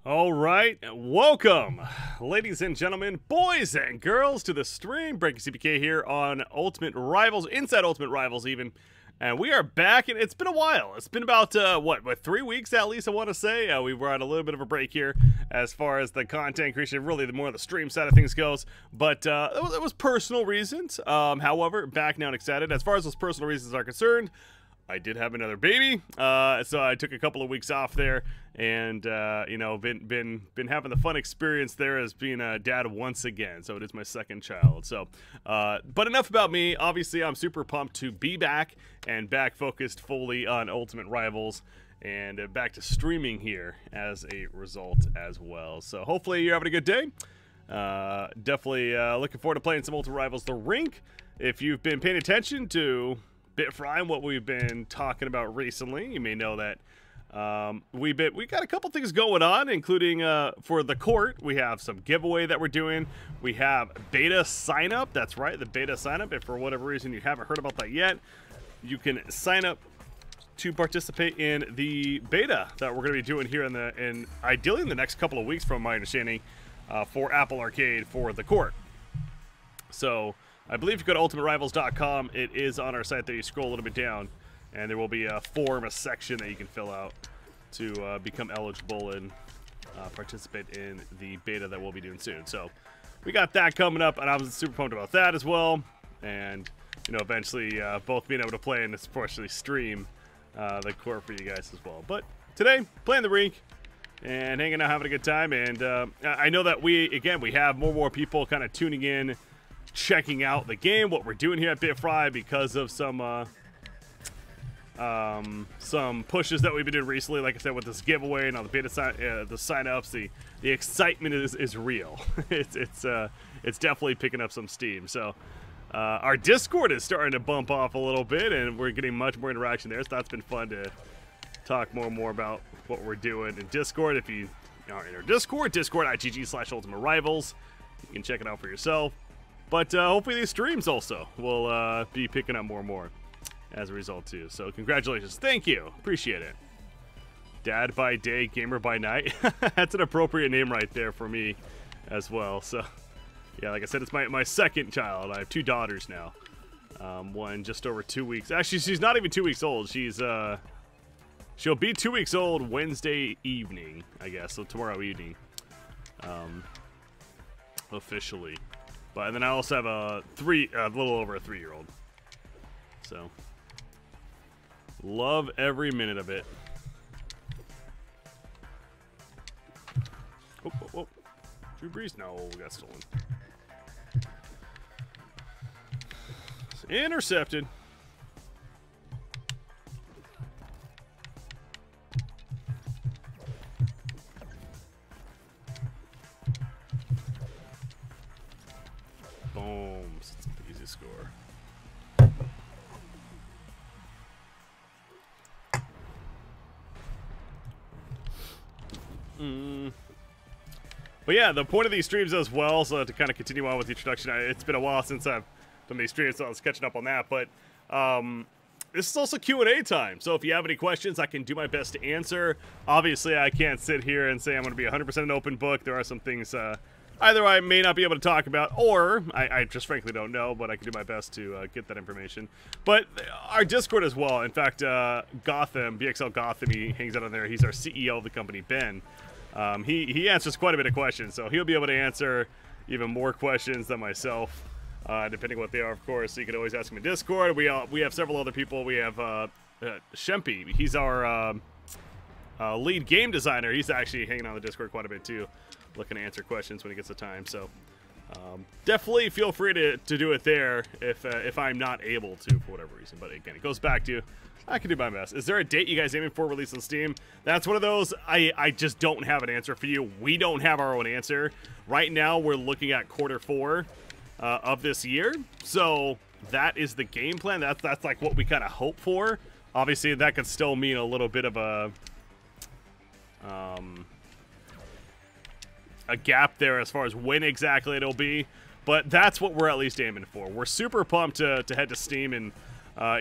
All right, welcome, ladies and gentlemen, boys and girls, to the stream. Breaking CPK here on Ultimate Rivals, Inside Ultimate Rivals even, and we are back. And it's been a while. It's been about what 3 weeks at least, I want to say. We were on a little bit of a break here as far as the content creation, really the more the stream side of things goes. But it was personal reasons. However, back now and excited. As far as those personal reasons are concerned, I did have another baby, so I took a couple of weeks off there, and you know, been having the fun experience there as being a dad once again. So it is my second child. So, but enough about me. Obviously, I'm super pumped to be back and back focused fully on Ultimate Rivals and back to streaming here as a result as well. So hopefully you're having a good day. Definitely looking forward to playing some Ultimate Rivals The Rink. If you've been paying attention to Bitfry and what we've been talking about recently, you may know that we got a couple things going on, including for the court, we have some giveaway that we're doing. We have beta sign up. That's right, the beta sign up. If for whatever reason you haven't heard about that yet, you can sign up to participate in the beta that we're going to be doing here in ideally in the next couple of weeks, from my understanding, for Apple Arcade for the court. So I believe if you go to ultimaterivals.com, it is on our site there. You scroll a little bit down, and there will be a form, a section that you can fill out to become eligible and participate in the beta that we'll be doing soon. So we got that coming up, and I was super pumped about that as well. And, you know, eventually both being able to play and especially stream the court for you guys as well. But today, playing the rink and hanging out, having a good time. And I know that we have more people kind of tuning in, checking out the game, what we're doing here at Bitfry, because of some pushes that we've been doing recently. Like I said, with this giveaway and all the beta the sign-ups, the excitement is real. It's definitely picking up some steam. So our Discord is starting to bump off a little bit, and we're getting much more interaction there. So that's been fun to talk more and more about what we're doing in Discord. If you are in our Discord, discord.gg/ultimaterivals, you can check it out for yourself. But hopefully these streams also will be picking up more and more as a result too. So congratulations. Thank you. Appreciate it. Dad by day, gamer by night. That's an appropriate name right there for me as well. So yeah, like I said, it's my second child. I have 2 daughters now. One just over 2 weeks. Actually, she's not even 2 weeks old. She'll be 2 weeks old Wednesday evening, I guess. So tomorrow evening, officially. But then I also have a little over a 3-year-old. So love every minute of it. Oh. Drew Brees? No, we got stolen. It's intercepted. Boom. It's an easy score. But yeah, the point of these streams as well, so to kind of continue on with the introduction, it's been a while since I've done these streams, so I was catching up on that. But this is also Q&A time, so if you have any questions, I can do my best to answer. Obviously, I can't sit here and say I'm going to be 100% an open book. There are some things either I may not be able to talk about, or I just frankly don't know, but I can do my best to get that information. But our Discord as well. In fact, Gotham, BXL Gotham, he hangs out on there. He's our CEO of the company, Ben. He answers quite a bit of questions, so he'll be able to answer even more questions than myself, depending on what they are, of course. So you can always ask him in Discord. We have several other people. We have Shempy. He's our lead game designer. He's actually hanging on the Discord quite a bit too, looking to answer questions when he gets the time. So definitely feel free to do it there if I'm not able to for whatever reason. But again, it goes back to I can do my best. Is there a date you guys aiming for release on Steam? That's one of those I just don't have an answer for you. We don't have our own answer. Right now we're looking at Q4 of this year. So that is the game plan. That's like what we kind of hope for. Obviously that could still mean a little bit of a gap there as far as when exactly it'll be, but that's what we're at least aiming for. We're super pumped to head to Steam and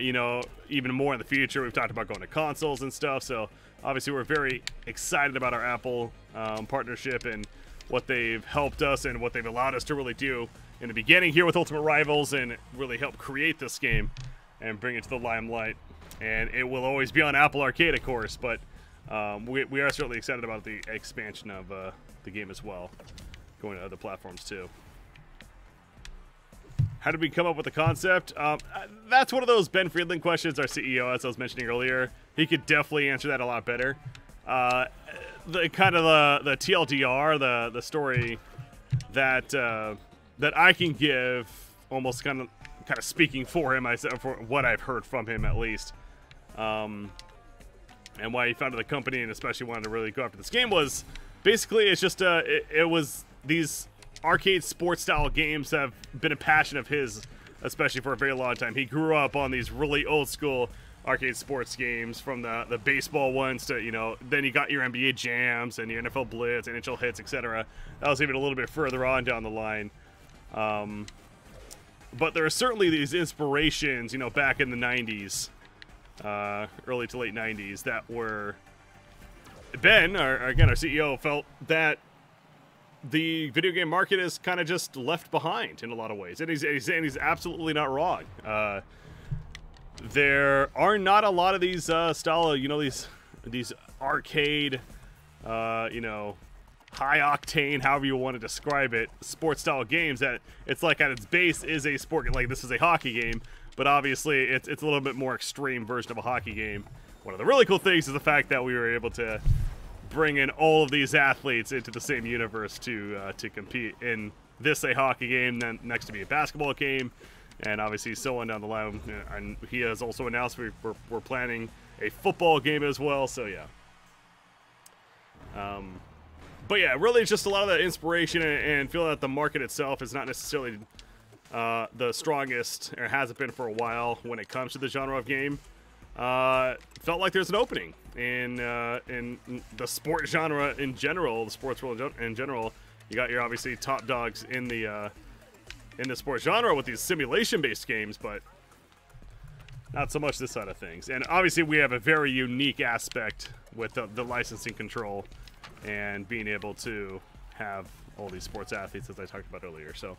you know, even more in the future. We've talked about going to consoles and stuff, so obviously we're very excited about our Apple partnership and what they've helped us and what they've allowed us to really do in the beginning here with Ultimate Rivals and really help create this game and bring it to the limelight. And it will always be on Apple Arcade, of course, but we are certainly excited about the expansion of the game as well, going to other platforms too. How did we come up with the concept? That's one of those Ben Friedland questions, our CEO, as I was mentioning earlier. He could definitely answer that a lot better. The kind of the TLDR, the story that that I can give, almost kind of speaking for him, for what I've heard from him at least, and why he founded the company and especially wanted to really go after this game was basically it's just it was these arcade sports style games have been a passion of his, especially for a very long time. He grew up on these really old school arcade sports games, from the baseball ones to, you know, then you got your NBA Jams and your NFL Blitz, NHL Hits, etc. That was even a little bit further on down the line. But there are certainly these inspirations, you know, back in the 90s, early to late 90s, that were Ben, our CEO, felt that the video game market is kind of just left behind in a lot of ways, and he's absolutely not wrong. There are not a lot of these style, you know, these arcade, you know, high octane, however you want to describe it, sports style games that it's like at its base is a sport. Like, this is a hockey game, but obviously it's a little bit more extreme version of a hockey game. One of the really cool things is the fact that we were able to bring in all of these athletes into the same universe to compete in this, a hockey game, then next to be a basketball game, and obviously so on down the line. And he has also announced we're planning a football game as well. So yeah. But yeah, really just a lot of the inspiration and feeling that the market itself is not necessarily the strongest, or hasn't been for a while when it comes to the genre of game. Felt like there's an opening in the sport genre in general, the sports world in general. You got your obviously top dogs in the sports genre with these simulation-based games, but not so much this side of things. And obviously we have a very unique aspect with the licensing control and being able to have all these sports athletes, as I talked about earlier. So,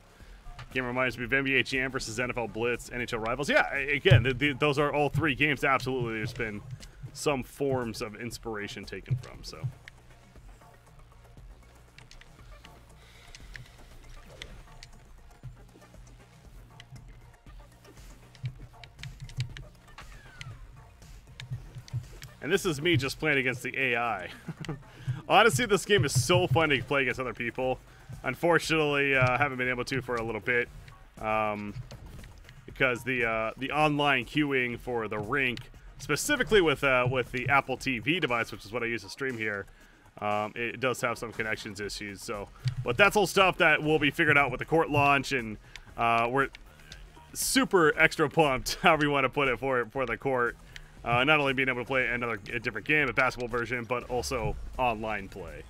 game reminds me of NBA Jam versus NFL Blitz, NHL Rivals. Yeah, again, those are all three games. Absolutely, there's been some forms of inspiration taken from. So, and this is me just playing against the AI. Honestly, this game is so fun to play against other people. Unfortunately, haven't been able to for a little bit, because the online queuing for the rink, specifically with the Apple TV device, which is what I use to stream here, it does have some connections issues. So, but that's all stuff that will be figured out with the court launch, and we're super extra pumped, however you want to put it, for the court. Not only being able to play a different game, a basketball version, but also online play.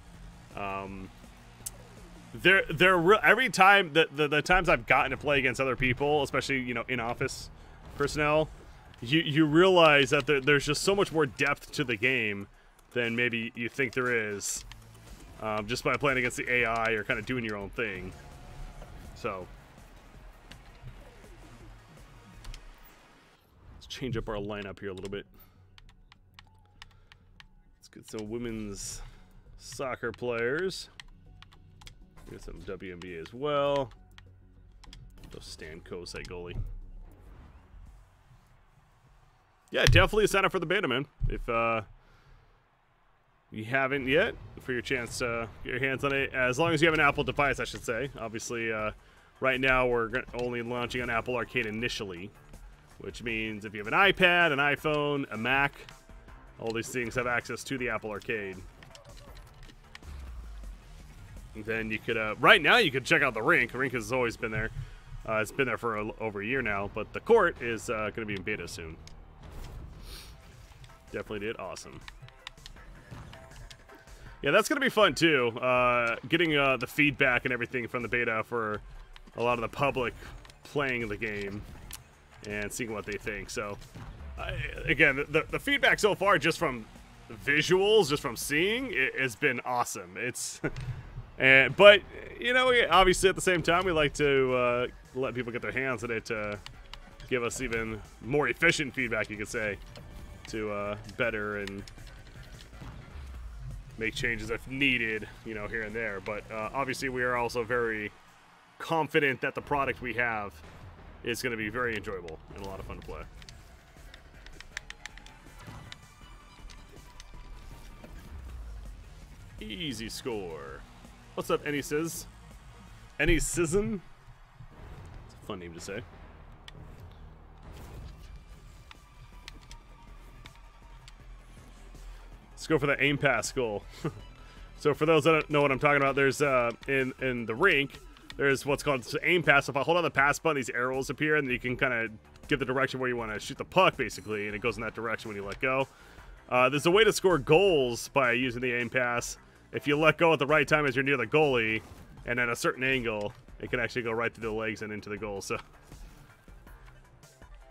Every time the times I've gotten to play against other people, especially, you know, in-office personnel, you realize that there's just so much more depth to the game than maybe you think there is, just by playing against the AI or kind of doing your own thing. So change up our lineup here a little bit. Let's get some women's soccer players. Get some WNBA as well. Go Stan Kosei goalie. Yeah, definitely sign up for the beta, man. If you haven't yet, for your chance to get your hands on it, as long as you have an Apple device, I should say. Obviously, right now we're only launching on Apple Arcade initially, which means if you have an iPad, an iPhone, a Mac, all these things have access to the Apple Arcade. And then you could, right now you could check out the rink. The rink has always been there. It's been there for over a year now, but the court is going to be in beta soon. Definitely did awesome. Yeah, that's going to be fun too. Getting the feedback and everything from the beta for a lot of the public playing the game. and seeing what they think. So, again, the feedback so far, just from visuals, just from seeing, it has been awesome. It's, but you know, obviously at the same time, we like to let people get their hands on it to give us even more efficient feedback, you could say, to better and make changes if needed, you know, here and there. But obviously, we are also very confident that the product we have is going to be very enjoyable and a lot of fun to play. Easy score. What's up, Any Sizz? Any Sizzin? It's a fun name to say. Let's go for the aim pass goal. So for those that don't know what I'm talking about, there's in the rink, there's what's called aim pass. If I hold on the pass button, these arrows appear, and then you can kind of give the direction where you want to shoot the puck, basically, and it goes in that direction when you let go. There's a way to score goals by using the aim pass. If you let go at the right time as you're near the goalie, and at a certain angle, it can actually go right through the legs and into the goal. So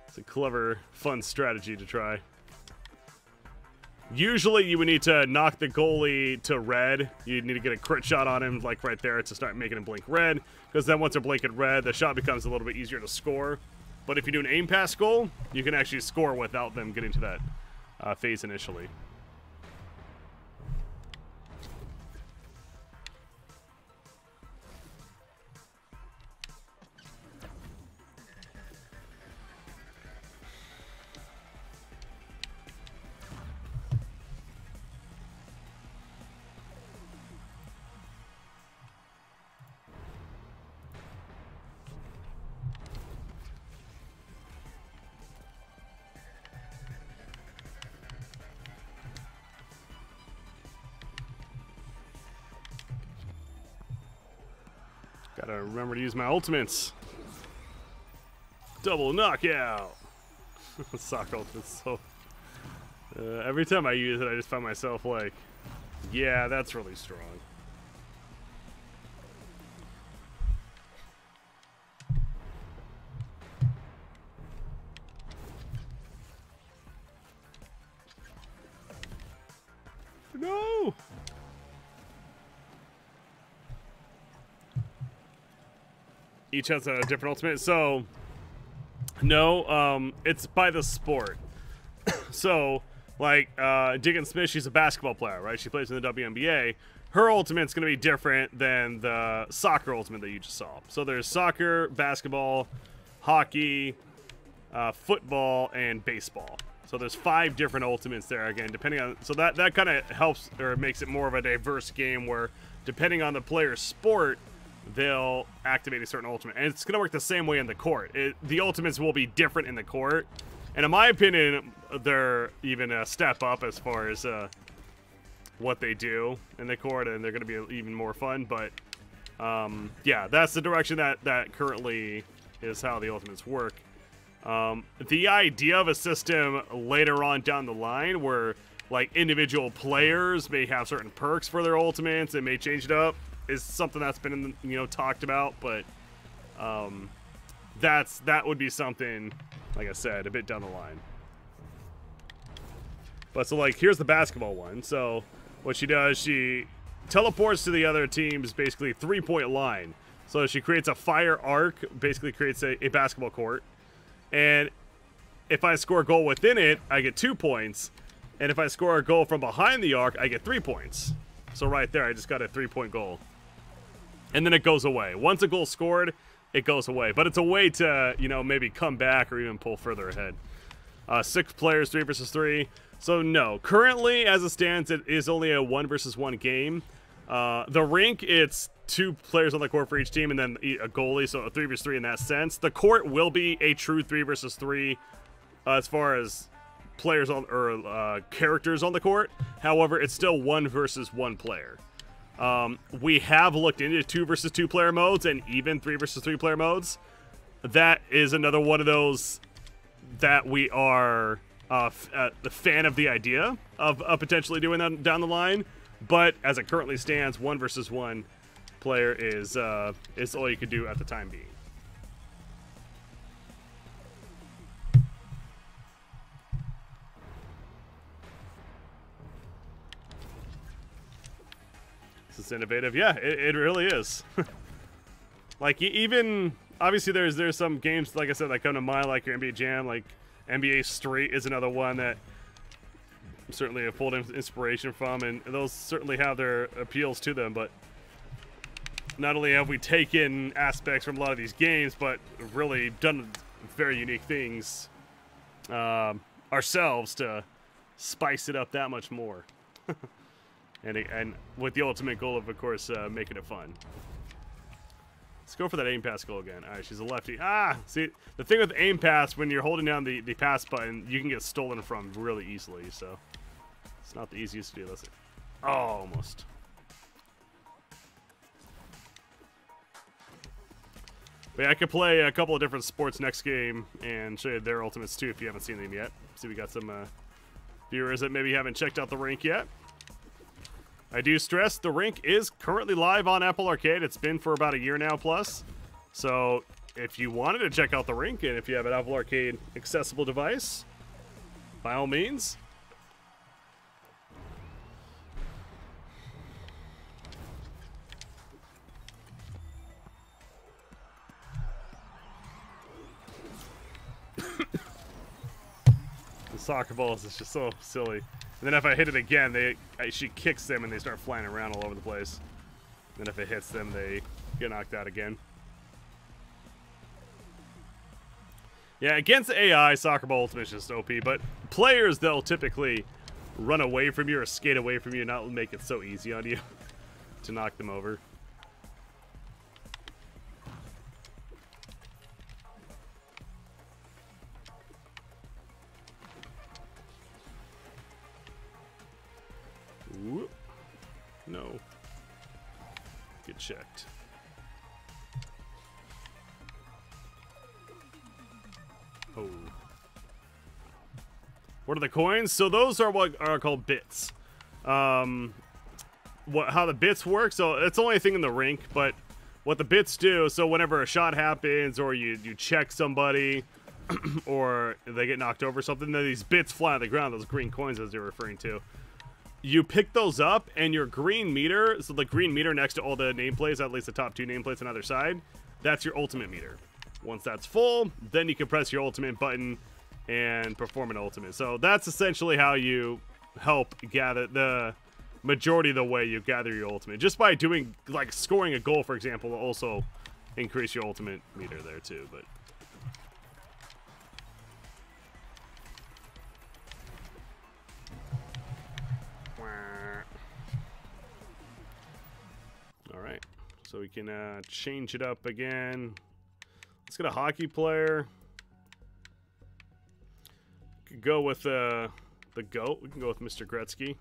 it's a clever, fun strategy to try. Usually you would need to knock the goalie to red. You need to get a crit shot on him, like right there, to start making him blink red. Because then once they're blinking red, the shot becomes a little bit easier to score. But if you do an aim pass goal, you can actually score without them getting to that phase initially. Gotta remember to use my ultimates. Double knockout. Soccer ultimates. So every time I use it, I just find myself like, yeah, that's really strong. No. Each has a different ultimate. So, no, it's by the sport. So, like, Diggin Smith, she's a basketball player, right? She plays in the WNBA. Her ultimate's going to be different than the soccer ultimate that you just saw. So there's soccer, basketball, hockey, football, and baseball. So there's 5 different ultimates there, again, depending on... So that kind of helps, or makes it more of a diverse game where, depending on the player's sport, they'll activate a certain ultimate. And it's going to work the same way in the court. The ultimates will be different in the court. And in my opinion, they're even a step up as far as what they do in the court, and they're going to be even more fun. But, yeah, that's the direction that currently is how the ultimates work. The idea of a system later on down the line where, like, individual players may have certain perks for their ultimates and may change it up is something that's been, talked about, but that would be something, like I said, a bit down the line. But so, like, here's the basketball one. So what she does, she teleports to the other team's basically 3-point line. So she creates a fire arc, basically creates a basketball court. And if I score a goal within it, I get 2 points. And if I score a goal from behind the arc, I get 3 points. So right there, I just got a 3-point goal. And then it goes away. Once a goal's scored, it goes away. But it's a way to, maybe come back or even pull further ahead. 6 players, 3 versus 3. So no, currently as it stands, it is only a 1 versus 1 game. The rink, it's 2 players on the court for each team and then a goalie, so a 3 versus 3 in that sense. The court will be a true 3 versus 3 as far as players on, or characters on the court. However, it's still 1 versus 1 player. We have looked into 2 versus 2 player modes and even 3 versus 3 player modes. That is another one of those that we are the fan of the idea of potentially doing that down the line. But as it currently stands, 1 versus 1 player is all you could do at the time being. This is innovative. Yeah, it really is. Like, even obviously there's some games, like I said, that come to mind, like your NBA Jam, like NBA Street is another one that certainly have pulled inspiration from, and those certainly have their appeals to them. But not only have we taken aspects from a lot of these games, but really done very unique things ourselves to spice it up that much more. and with the ultimate goal of course, making it fun. Let's go for that aim pass goal again. All right, she's a lefty. Ah, see, the thing with aim pass, when you're holding down the pass button, you can get stolen from really easily, so it's not the easiest to do. Let's see. Oh, almost. But yeah, I could play a couple of different sports next game and show you their ultimates too if you haven't seen them yet. See, we got some viewers that maybe haven't checked out the rink yet. I do stress the rink is currently live on Apple Arcade. It's been for about a year now plus. So if you wanted to check out the rink, and if you have an Apple Arcade accessible device, by all means. The soccer balls is just so silly. And then if I hit it again, she kicks them and they start flying around all over the place. And then if it hits them, they get knocked out again. Yeah, against AI, Soccer Ball Ultimate is just OP, but players, they'll typically run away from you or skate away from you and not make it so easy on you to knock them over. Whoop. No. Get checked. Oh. What are the coins? So those are what are called bits. How the bits work, so it's only a thing in the rink, but what the bits do, so whenever a shot happens or you check somebody or they get knocked over or something, then these bits fly on the ground, those green coins as you're referring to. You pick those up, and your green meter, so the green meter next to all the nameplates, at least the top two nameplates on either side, that's your ultimate meter. Once that's full, then you can press your ultimate button and perform an ultimate. So that's essentially how you help gather the majority of the way you gather your ultimate. Just by doing, like, scoring a goal, for example, will also increase your ultimate meter there too, but... Alright, so we can change it up again. Let's get a hockey player. Could go with the GOAT. We can go with Mr. Gretzky.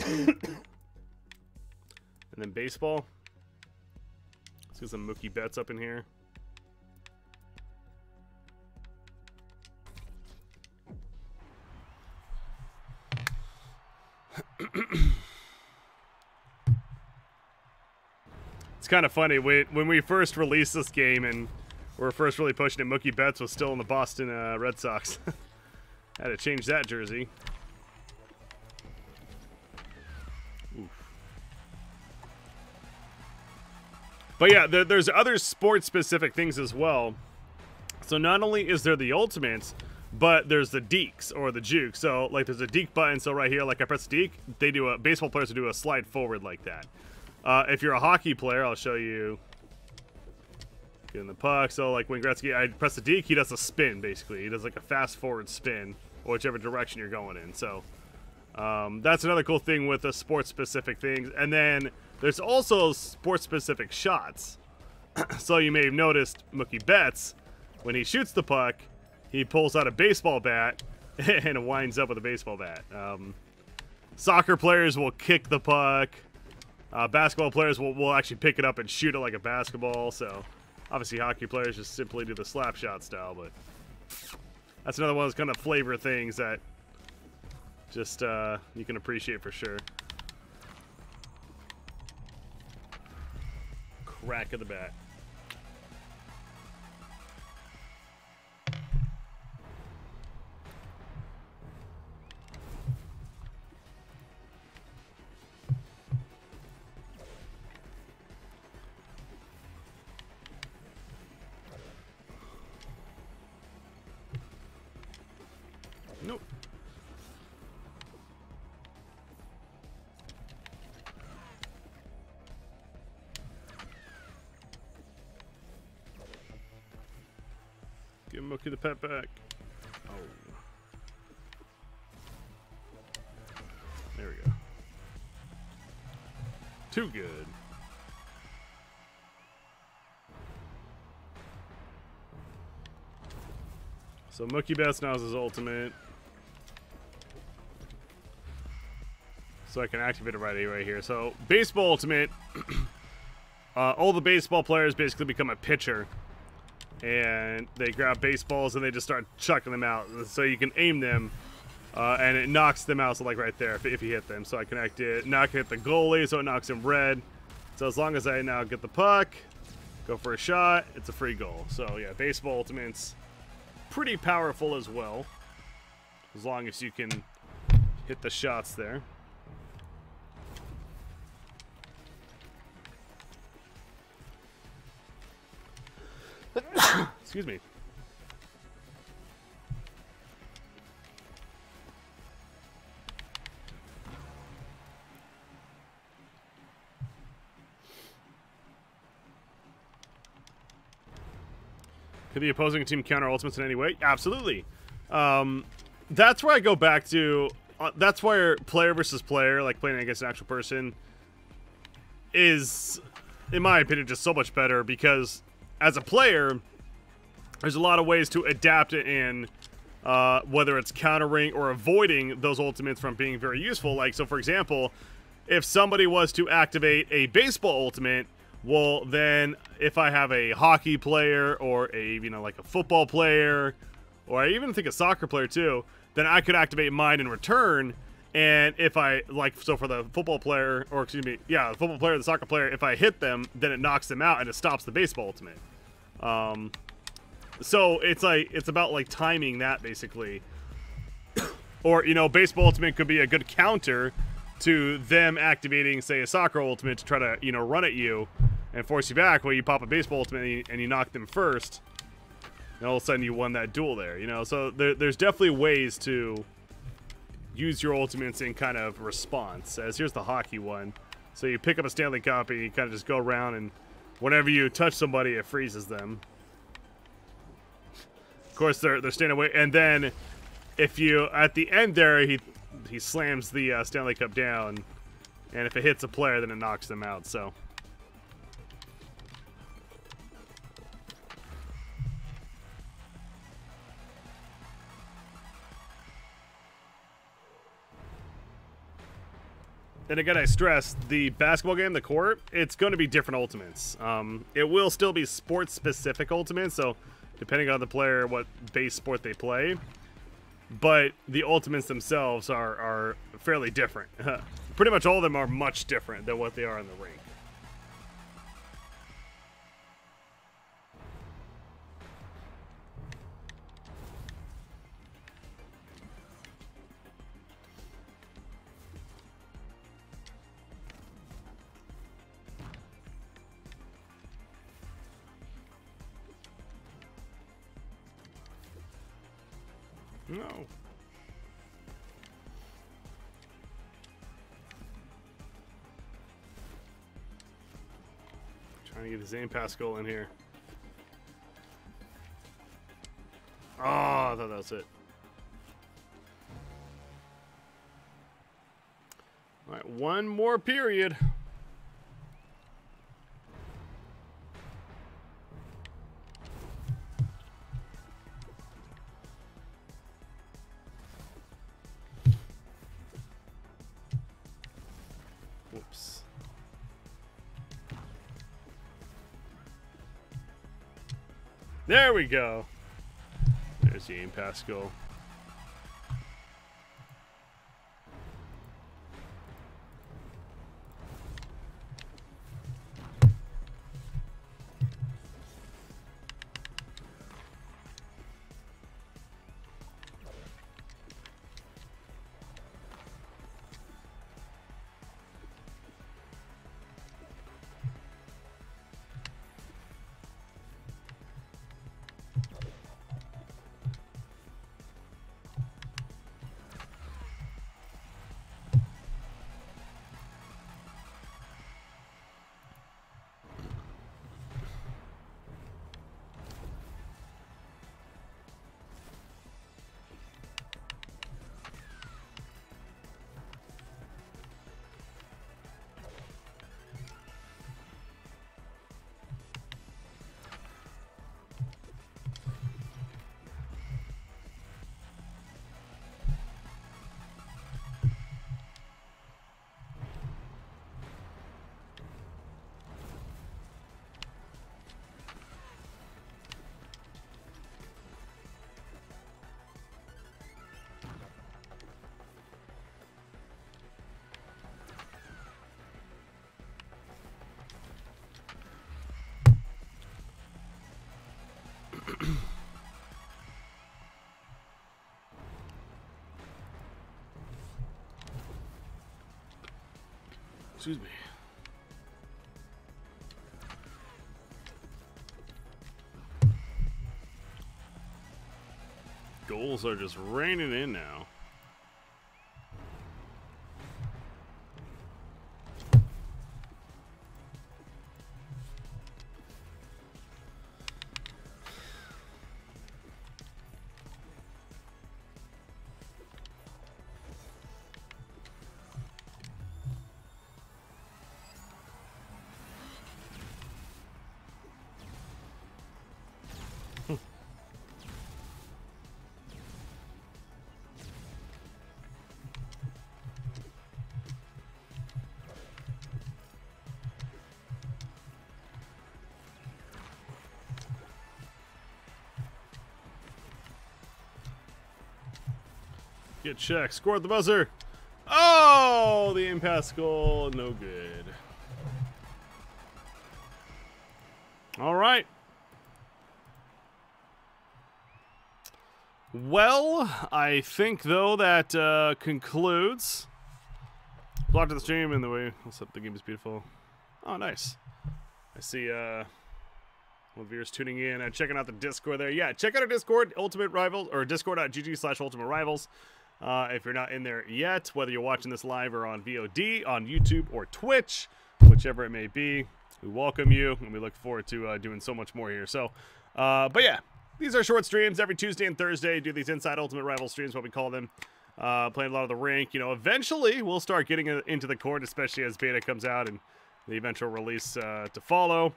And then baseball. Let's get some Mookie Betts up in here. It's kind of funny, when we first released this game and we were first really pushing it, Mookie Betts was still in the Boston Red Sox. Had to change that jersey. Oof. But yeah, there's other sports-specific things as well. So not only is there the ultimates, but there's the dekes or the juke. So like there's a deke button, so right here, like I press deke, baseball players will do a slide forward like that. If you're a hockey player, I'll show you getting the puck. So like when Gretzky, I press the deke, he does a spin basically. He does like a fast forward spin, or whichever direction you're going in. So that's another cool thing with the sports specific things. And then there's also sports specific shots. So you may have noticed Mookie Betts, when he shoots the puck, he pulls out a baseball bat and winds up with a baseball bat. Soccer players will kick the puck. Basketball players will actually pick it up and shoot it like a basketball. So obviously hockey players just simply do the slap shot style, but that's another one of those kind of flavor things that just you can appreciate for sure. Crack of the bat. Mookie the pet back. Oh. There we go. Too good. So Mookie Betts now is his ultimate. So I can activate it right here. So baseball ultimate, all the baseball players basically become a pitcher. And they grab baseballs and they just start chucking them out. So you can aim them and it knocks them out. So like right there, if you hit them. So I connect it. Now I can hit the goalie so it knocks him red. So as long as I now get the puck, go for a shot, it's a free goal. So yeah, baseball ultimate's pretty powerful as well. As long as you can hit the shots there. Excuse me. Could the opposing team counter ultimates in any way? Absolutely. That's where I go back to. That's where player versus player, like playing against an actual person, is, in my opinion, just so much better because as a player, there's a lot of ways to adapt it in, whether it's countering or avoiding those ultimates from being very useful. Like, so for example, if somebody was to activate a baseball ultimate, well, then if I have a hockey player or a, like a football player, or I even think a soccer player too, then I could activate mine in return. And if I, like, so for the football player, or excuse me, yeah, the football player, the soccer player, if I hit them, then it knocks them out and it stops the baseball ultimate. So it's about like timing that basically. Or, baseball ultimate could be a good counter to them activating, say, a soccer ultimate to try to, run at you and force you back. Well, you pop a baseball ultimate and you knock them first, and all of a sudden you won that duel there, So there's definitely ways to use your ultimates in kind of response. As here's the hockey one. So you pick up a Stanley Cup and you kind of just go around, and whenever you touch somebody, it freezes them. Of course, they're staying away, and then if you at the end there, he slams the Stanley Cup down, and if it hits a player, then it knocks them out. So. And again, I stress, the basketball game, the court, it's going to be different ultimates. It will still be sport-specific ultimates, so depending on the player, what base sport they play. But the ultimates themselves are fairly different. Pretty much all of them are much different than what they are in the rink. No. Trying to get the Zane Pascal in here. Oh, I thought that was it. All right, one more period. Whoops. There we go. There's the aim Pascal. Excuse me. Goals are just raining in now. Get checked. Scored the buzzer. Oh, the impasse goal. No good. All right. Well, I think, though, that concludes. Block to the stream and the way. What's up? The game is beautiful. Oh, nice. I see one of viewers tuning in and checking out the Discord there. Yeah, check out our Discord, Ultimate Rivals, or discord.gg/Ultimate Rivals. If you're not in there yet, whether you're watching this live or on VOD, on YouTube or Twitch, whichever it may be, we welcome you, and we look forward to doing so much more here. So, but yeah, these are short streams every Tuesday and Thursday. Do these Inside Ultimate Rival streams, what we call them. Playing a lot of the rank. You know, eventually we'll start getting into the court, especially as beta comes out and the eventual release to follow.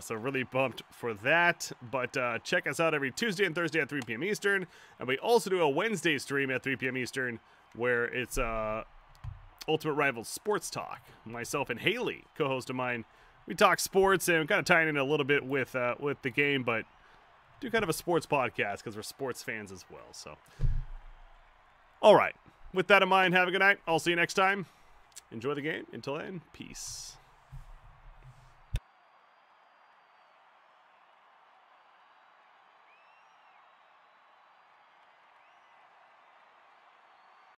So really pumped for that. But check us out every Tuesday and Thursday at 3 p.m. Eastern. And we also do a Wednesday stream at 3 p.m. Eastern where it's Ultimate Rivals Sports Talk. Myself and Haley, co-host of mine, we talk sports and kind of tying in a little bit with the game, but do kind of a sports podcast because we're sports fans as well. So, all right. With that in mind, have a good night. I'll see you next time. Enjoy the game. Until then, peace.